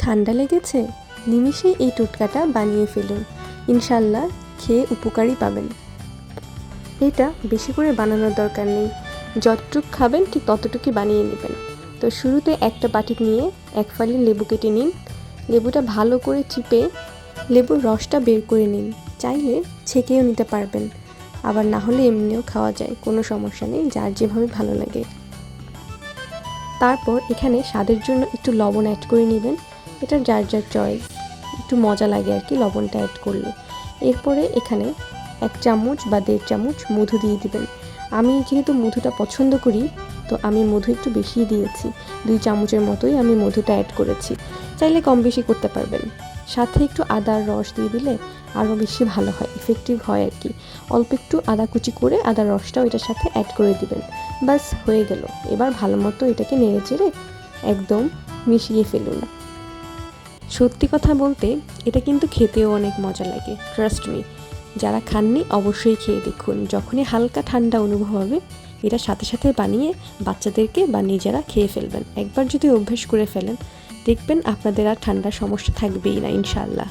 ঠান্ডা লেগেছে? নিমিষে এই টোটকাটা বানিয়ে ফেলুন, ইনশাল্লাহ খেয়ে উপকারই পাবেন। এটা বেশি করে বানানোর দরকার নেই, যতটুকু খাবেন ঠিক ততটুকুই বানিয়ে নেবেন। তো শুরুতে একটা বাটি নিয়ে এক ফালি লেবু কেটে নিন। লেবুটা ভালো করে চিপে লেবুর রসটা বের করে নিন। চাইলে ছেঁকেও নিতে পারবেন, আবার না হলে এমনিও খাওয়া যায়, কোনো সমস্যা নেই, যার যেভাবে ভালো লাগে। তারপর এখানে স্বাদের জন্য একটু লবণ অ্যাড করে নেবেন, এটা যার যার চয়েস, একটু মজা লাগে আর কি লবণটা অ্যাড করলে। এরপরে এখানে 1 চামচ বা 1.5 চামচ মধু দিয়ে দিবেন। আমি যেহেতু মধুটা পছন্দ করি, তো আমি মধু একটু বেশি দিয়েছি, 2 চামচের মতোই আমি মধুটা অ্যাড করেছি, চাইলে কম বেশি করতে পারবেন। সাথে একটু আদার রস দিয়ে দিলে আরও বেশি ভালো হয়, ইফেক্টিভ হয় আর কি। অল্প একটু আদা কুচি করে আদার রসটাও এটার সাথে অ্যাড করে দিবেন, বাস হয়ে গেল। এবার ভালো মতো এটাকে নেড়ে চেড়ে একদম মিশিয়ে ফেলুন। সত্যি কথা বলতে এটা কিন্তু খেতেও অনেক মজা লাগে, ট্রাস্ট মি। যারা খাননি অবশ্যই খেয়ে দেখুন, যখনই হালকা ঠান্ডা অনুভব হবে এটা সাথে সাথে বানিয়ে বাচ্চাদেরকে বা নিজেরা খেয়ে ফেলবেন। একবার যদি অভ্যেস করে ফেলেন দেখবেন আপনাদের আর ঠান্ডার সমস্যা থাকবেই না ইনশাআল্লাহ।